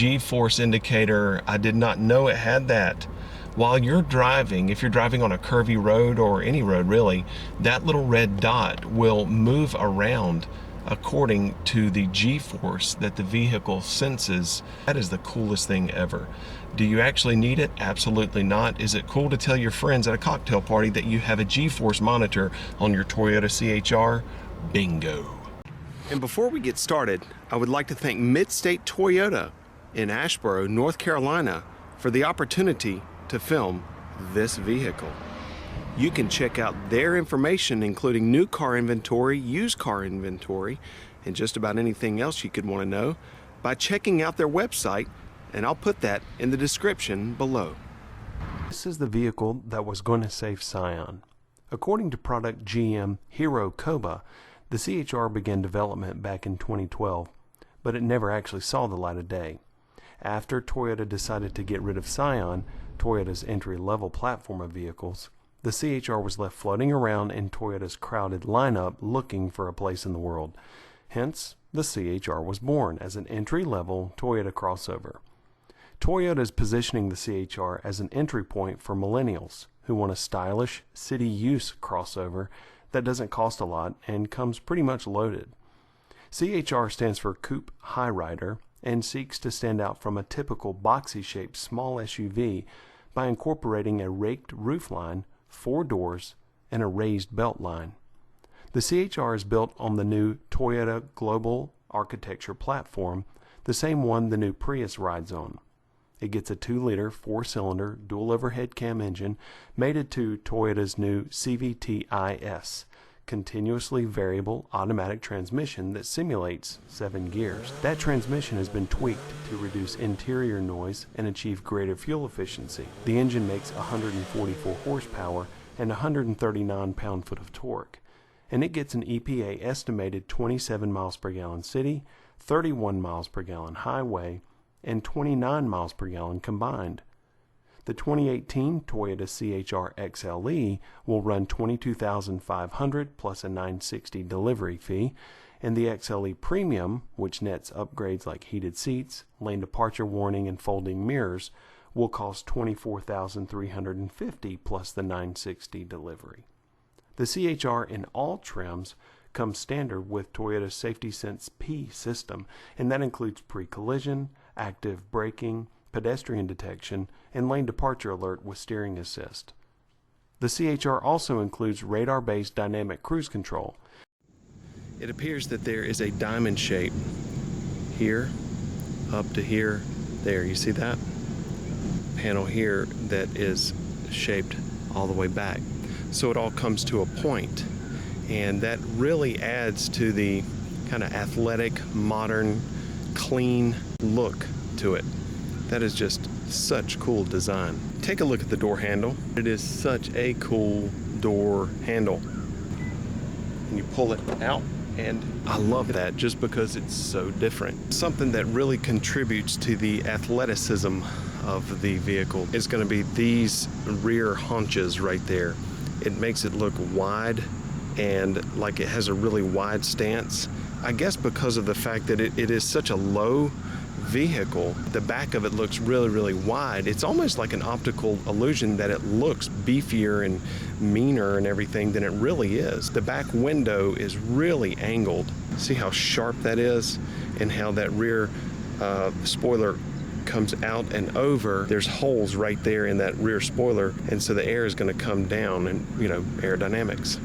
G-force indicator, I did not know it had that. While you're driving, if you're driving on a curvy road or any road really, that little red dot will move around according to the G-force that the vehicle senses. That is the coolest thing ever. Do you actually need it? Absolutely not. Is it cool to tell your friends at a cocktail party that you have a G-force monitor on your Toyota CH-R? Bingo. And before we get started, I would like to thank Midstate Toyota in Asheboro, North Carolina, for the opportunity to film this vehicle. You can check out their information, including new car inventory, used car inventory, and just about anything else you could want to know by checking out their website, and I'll put that in the description below. This is the vehicle that was going to save Scion. According to product GM Hero Koba, the CH-R began development back in 2012, but it never actually saw the light of day. After Toyota decided to get rid of Scion, Toyota's entry-level platform of vehicles, the CH-R was left floating around in Toyota's crowded lineup looking for a place in the world. Hence, the CH-R was born as an entry-level Toyota crossover. Toyota is positioning the CH-R as an entry point for millennials who want a stylish, city-use crossover that doesn't cost a lot and comes pretty much loaded. CH-R stands for Coupe High Rider and seeks to stand out from a typical boxy-shaped small SUV by incorporating a raked roofline, 4 doors, and a raised beltline. The CH-R is built on the new Toyota Global Architecture platform, the same one the new Prius rides on. It gets a 2-liter 4-cylinder dual overhead cam engine mated to Toyota's new CVTi-S, continuously variable automatic transmission that simulates 7 gears. That transmission has been tweaked to reduce interior noise and achieve greater fuel efficiency. The engine makes 144 horsepower and 139 pound-foot of torque, and it gets an EPA estimated 27 miles per gallon city, 31 miles per gallon highway, and 29 miles per gallon combined. The 2018 Toyota CH-R XLE will run $22,500 plus a $960 delivery fee, and the XLE Premium, which nets upgrades like heated seats, lane departure warning, and folding mirrors, will cost $24,350 plus the $960 delivery. The CH-R in all trims comes standard with Toyota's Safety Sense P system, and that includes pre-collision, active braking, pedestrian detection, and lane departure alert with steering assist. The CH-R also includes radar-based dynamic cruise control. It appears that there is a diamond shape here, up to here, there. You see that? Panel here that is shaped all the way back. So it all comes to a point, and that really adds to the kind of athletic, modern, clean look to it. That is just such cool design. Take a look at the door handle. It is such a cool door handle. And you pull it out, and I love that just because it's so different. Something that really contributes to the athleticism of the vehicle is going to be these rear haunches right there. It makes it look wide and like it has a really wide stance. I guess because of the fact that it is such a low vehicle, the back of it looks really, really wide. It's almost like an optical illusion that it looks beefier and meaner and everything than it really is. The back window is really angled. See how sharp that is and how that rear spoiler comes out and over. There's holes right there in that rear spoiler, and so the air is going to come down, and you know, aerodynamics.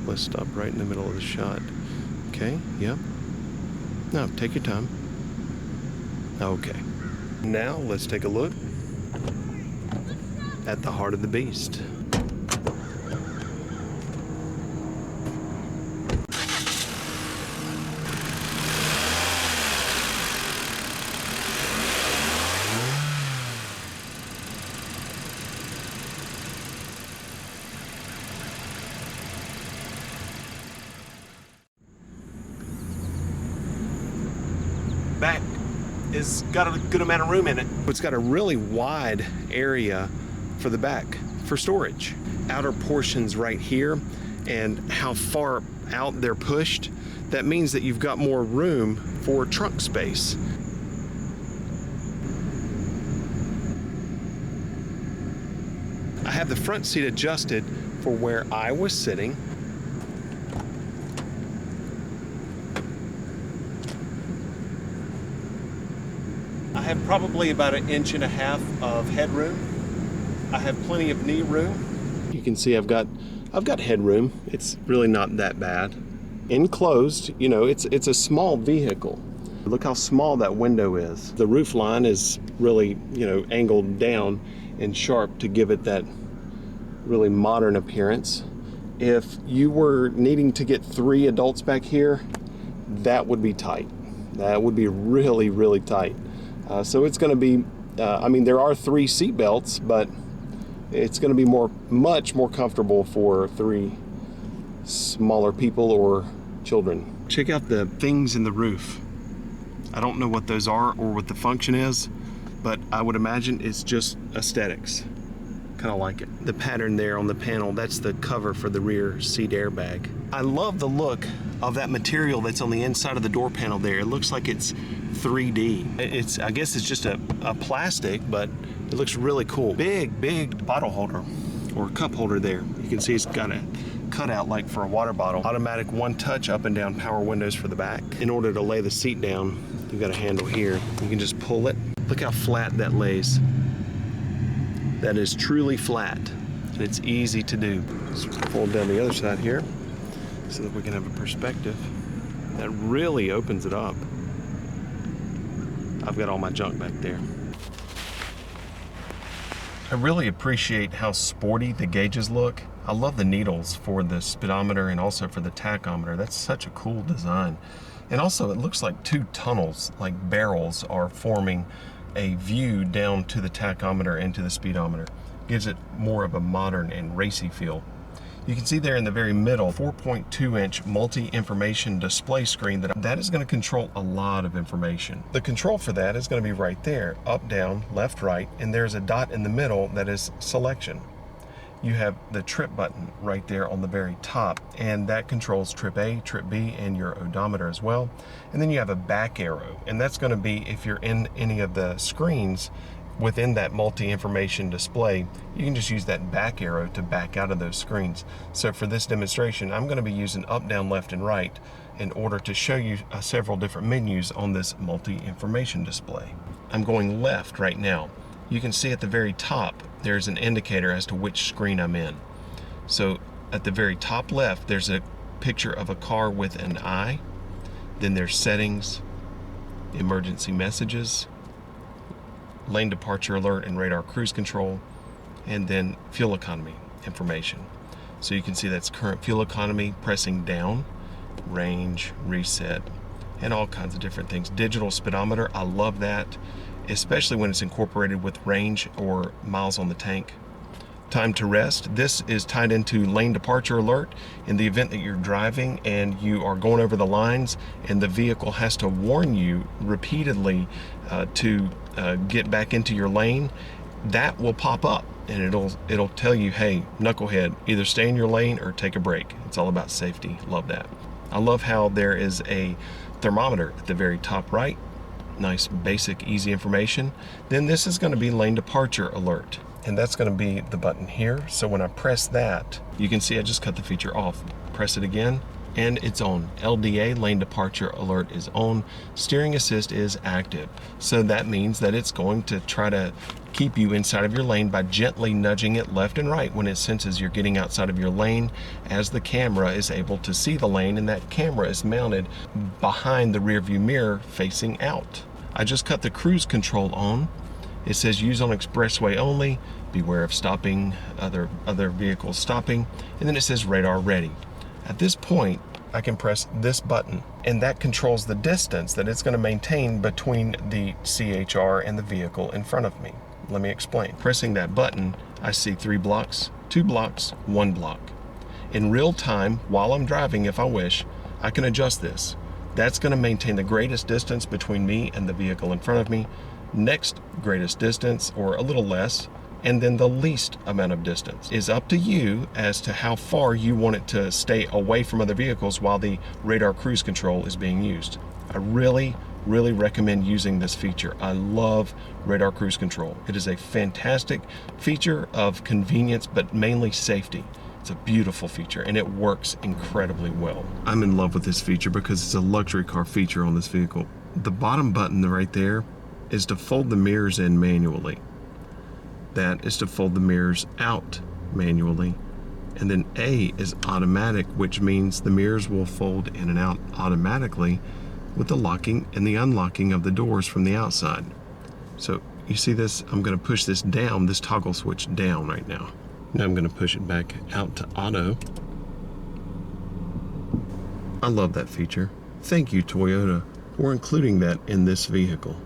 Let's stop right in the middle of the shot. Okay, yep. No, take your time. Okay. Now let's take a look at the heart of the beast. Back is got a good amount of room in it. It's got a really wide area for the back for storage. Outer portions right here, and how far out they're pushed, that means that you've got more room for trunk space. have the front seat adjusted for where I was sitting. I have probably about 1.5 inches of headroom. I have plenty of knee room. You can see I've got headroom. It's really not that bad. Enclosed, you know, it's a small vehicle. Look how small that window is. The roof line is really, you know, angled down and sharp to give it that really modern appearance. If you were needing to get 3 adults back here, that would be tight. That would be really, really tight. So it's going to be, I mean, there are 3 seat belts, but it's going to be much more comfortable for 3 smaller people or children. Check out the things in the roof. I don't know what those are or what the function is, but I would imagine it's just aesthetics. Kind of like it. The pattern there on the panel, that's the cover for the rear seat airbag. I love the look of that material that's on the inside of the door panel there. It looks like it's 3D. I guess it's just a plastic, but it looks really cool. Big bottle holder or cup holder there. You can see it's got a cutout like for a water bottle. Automatic one-touch up and down power windows for the back. In order to lay the seat down, you've got a handle here. You can just pull it. Look how flat that lays. That is truly flat, and it's easy to do. Let's fold down the other side here so that we can have a perspective. That really opens it up. I've got all my junk back there. I really appreciate how sporty the gauges look. I love the needles for the speedometer and also for the tachometer. That's such a cool design. And also it looks like 2 tunnels, like barrels, are forming a view down to the tachometer and to the speedometer. Gives it more of a modern and racy feel. You can see there in the very middle, 4.2-inch multi-information display screen that is going to control a lot of information. The control for that is going to be right there, up, down, left, right, and there's a dot in the middle that is selection. You have the trip button right there on the very top, and that controls trip A, trip B, and your odometer as well. And then you have a back arrow, and that's going to be if you're in any of the screens within that multi-information display, you can just use that back arrow to back out of those screens. So for this demonstration, I'm going to be using up, down, left, and right in order to show you several different menus on this multi-information display. I'm going left right now. You can see at the very top, there's an indicator as to which screen I'm in. So at the very top left, there's a picture of a car with an eye. Then there's settings, emergency messages, lane departure alert and radar cruise control, and then fuel economy information. So you can see that's current fuel economy, pressing down, range, reset, and all kinds of different things. Digital speedometer, I love that, especially when it's incorporated with range or miles on the tank. Time to rest, this is tied into lane departure alert in the event that you're driving and you are going over the lines and the vehicle has to warn you repeatedly to get back into your lane. That will pop up and it'll tell you, hey, knucklehead, either stay in your lane or take a break. It's all about safety. Love that. I love how there is a thermometer at the very top right. Nice basic easy information. Then this is going to be lane departure alert, and that's going to be the button here. So when I press that, you can see I just cut the feature off. Press it again and it's on. LDA, lane departure alert, is on. Steering assist is active, so that means that it's going to try to keep you inside of your lane by gently nudging it left and right when it senses you're getting outside of your lane, as the camera is able to see the lane, and that camera is mounted behind the rear view mirror facing out. I just cut the cruise control on. It says use on expressway only, beware of stopping, other vehicles stopping, and then it says radar ready. At this point, I can press this button, and that controls the distance that it's going to maintain between the CH-R and the vehicle in front of me. Let me explain. Pressing that button, I see 3 blocks, 2 blocks, 1 block. In real time, while I'm driving, if I wish, I can adjust this. That's going to maintain the greatest distance between me and the vehicle in front of me, next greatest distance or a little less, and then the least amount of distance. Is up to you as to how far you want it to stay away from other vehicles while the radar cruise control is being used. I really really recommend using this feature. I love radar cruise control. It is a fantastic feature of convenience, but mainly safety. It's a beautiful feature and it works incredibly well. I'm in love with this feature because it's a luxury car feature on this vehicle. The bottom button right there is to fold the mirrors in manually. That is to fold the mirrors out manually. And then A is automatic, which means the mirrors will fold in and out automatically with the locking and the unlocking of the doors from the outside. So you see this, I'm going to push this down, this toggle switch down right now. Now I'm going to push it back out to auto. I love that feature. Thank you, Toyota, for including that in this vehicle.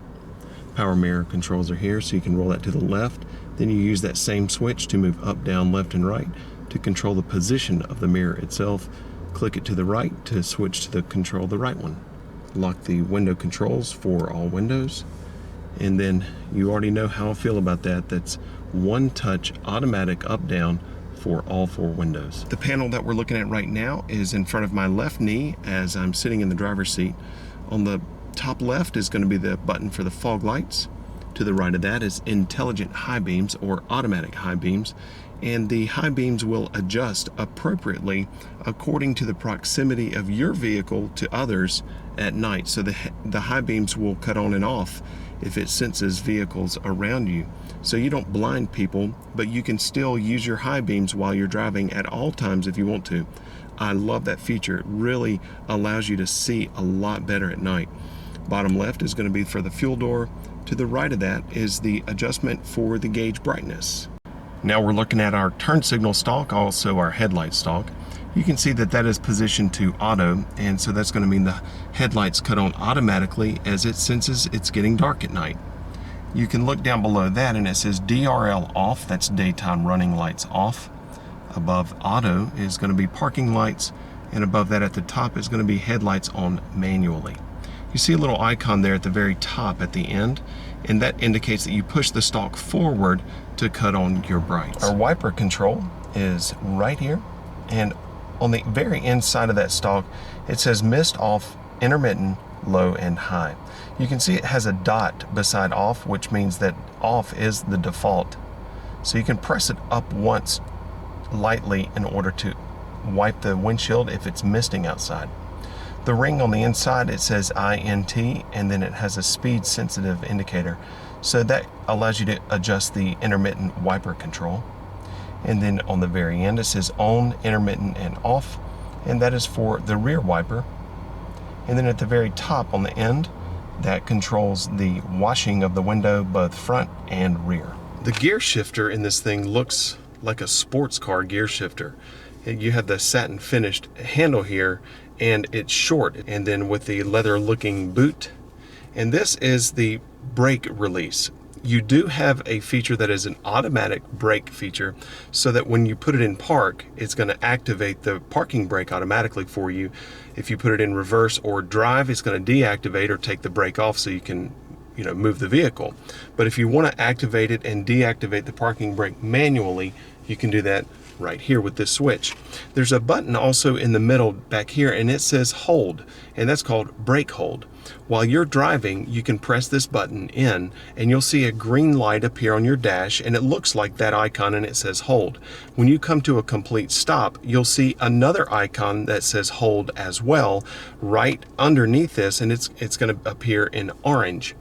Power mirror controls are here, so you can roll that to the left. Then you use that same switch to move up, down, left, and right to control the position of the mirror itself. Click it to the right to switch to the control the right one. Lock the window controls for all windows. And then you already know how I feel about that. That's one touch automatic up down for all 4 windows. The panel that we're looking at right now is in front of my left knee as I'm sitting in the driver's seat. On the top left is going to be the button for the fog lights. To the right of that is intelligent high beams or automatic high beams, and the high beams will adjust appropriately according to the proximity of your vehicle to others at night. So the high beams will cut on and off if it senses vehicles around you. So you don't blind people, but you can still use your high beams while you're driving at all times if you want to. I love that feature. It really allows you to see a lot better at night. Bottom left is going to be for the fuel door. To the right of that is the adjustment for the gauge brightness. Now we're looking at our turn signal stalk, also our headlight stalk. You can see that that is positioned to auto, and so that's going to mean the headlights cut on automatically as it senses it's getting dark at night. You can look down below that and it says DRL off, that's daytime running lights off. Above auto is going to be parking lights, and above that at the top is going to be headlights on manually. You see a little icon there at the very top at the end, and that indicates that you push the stalk forward to cut on your brights. Our wiper control is right here, and on the very inside of that stalk it says mist off, intermittent, low, and high. You can see it has a dot beside off, which means that off is the default. So you can press it up once lightly in order to wipe the windshield if it's misting outside. The ring on the inside, it says INT, and then it has a speed sensitive indicator. So that allows you to adjust the intermittent wiper control. And then on the very end, it says on, intermittent, and off, and that is for the rear wiper. And then at the very top on the end, that controls the washing of the window, both front and rear. The gear shifter in this thing looks like a sports car gear shifter. You have the satin finished handle here, and it's short, and then with the leather looking boot. And this is the brake release. You do have a feature that is an automatic brake feature, so that when you put it in park, it's going to activate the parking brake automatically for you. If you put it in reverse or drive, it's going to deactivate or take the brake off so you can move the vehicle. But if you want to activate it and deactivate the parking brake manually, you can do that right here with this switch. There's a button also in the middle back here, and it says hold, and that's called brake hold. While you're driving, you can press this button in and you'll see a green light appear on your dash, and it looks like that icon and it says hold. When you come to a complete stop, you'll see another icon that says hold as well right underneath this, and it's going to appear in orange.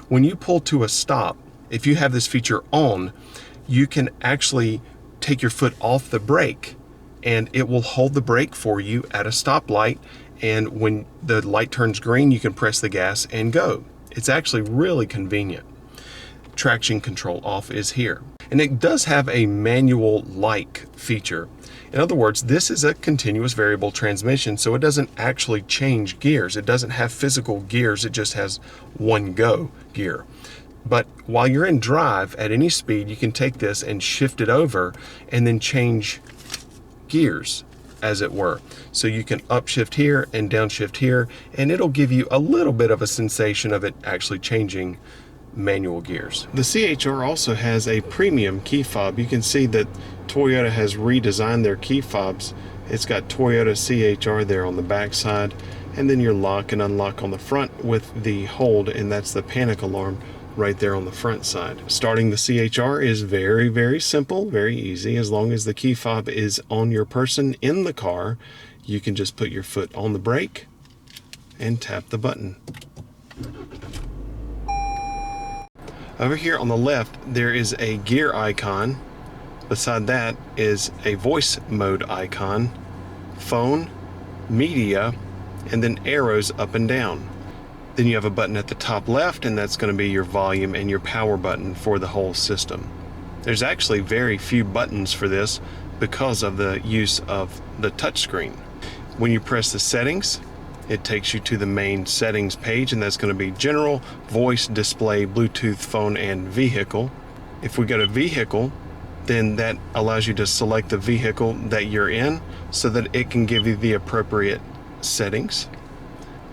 When you pull to a stop, if you have this feature on, you can actually take your foot off the brake and it will hold the brake for you at a stoplight, and when the light turns green you can press the gas and go. It's actually really convenient. Traction control off is here, and it does have a manual like feature. In other words, this is a continuous variable transmission, so it doesn't actually change gears. It doesn't have physical gears, it just has one go gear. But while you're in drive at any speed, you can take this and shift it over and then change gears, as it were. So you can upshift here and downshift here, and it'll give you a little bit of a sensation of it actually changing manual gears. The CH-R also has a premium key fob. You can see that Toyota has redesigned their key fobs. It's got Toyota CH-R there on the back side, and then your lock and unlock on the front with the hold, and that's the panic alarm right there on the front side. Starting the CH-R is very, very simple, very easy. As long as the key fob is on your person in the car, you can just put your foot on the brake and tap the button. Over here on the left, there is a gear icon. Beside that is a voice mode icon, phone, media, and then arrows up and down. Then you have a button at the top left, and that's going to be your volume and your power button for the whole system. There's actually very few buttons for this because of the use of the touchscreen. When you press the settings, it takes you to the main settings page, and that's going to be general, voice, display, Bluetooth, phone, and vehicle. If we go to vehicle, then that allows you to select the vehicle that you're in so that it can give you the appropriate settings.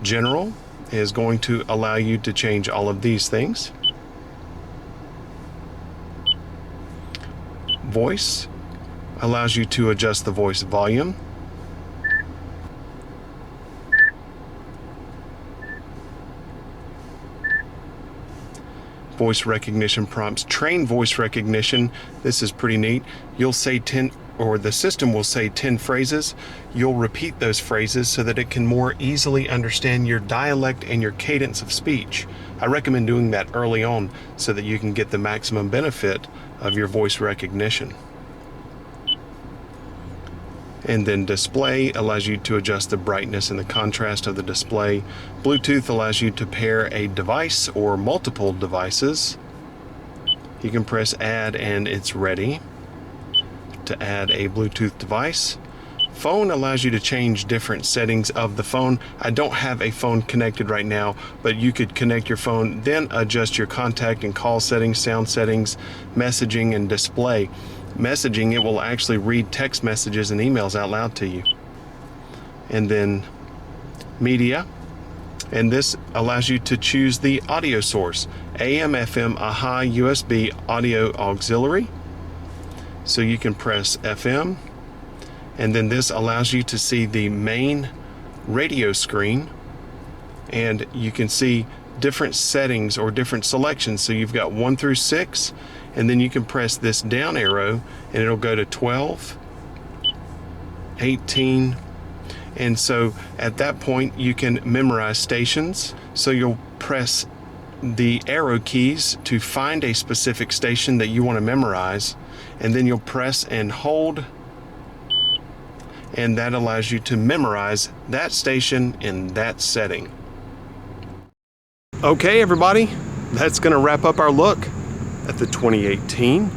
General is going to allow you to change all of these things. Voice allows you to adjust the voice volume. Voice recognition prompts, train voice recognition. This is pretty neat. You'll say 10, or the system will say 10 phrases. You'll repeat those phrases so that it can more easily understand your dialect and your cadence of speech. I recommend doing that early on so that you can get the maximum benefit of your voice recognition. And then display allows you to adjust the brightness and the contrast of the display. Bluetooth allows you to pair a device or multiple devices. You can press add and it's ready to add a Bluetooth device. Phone allows you to change different settings of the phone. I don't have a phone connected right now, but you could connect your phone, then adjust your contact and call settings, sound settings, messaging, and display. Messaging, it will actually read text messages and emails out loud to you. And then media, and this allows you to choose the audio source, AM, FM, a high USB audio auxiliary. So you can press FM, and then this allows you to see the main radio screen, and you can see different settings or different selections. So you've got 1 through 6, and then you can press this down arrow and it'll go to 12, 18, and so at that point you can memorize stations. So you'll press the arrow keys to find a specific station that you want to memorize, and then you'll press and hold, and that allows you to memorize that station in that setting. Okay everybody, that's going to wrap up our look at the 2018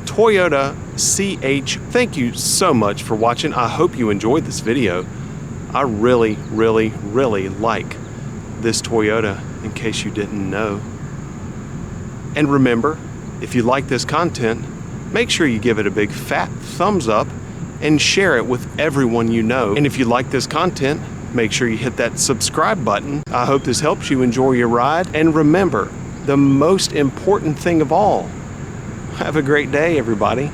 Toyota CH. Thank you so much for watching. I hope you enjoyed this video. I really, really, really like this Toyota, in case you didn't know. And remember, if you like this content, make sure you give it a big fat thumbs up and share it with everyone you know. And if you like this content, make sure you hit that subscribe button. I hope this helps you enjoy your ride. And remember, the most important thing of all, have a great day, everybody.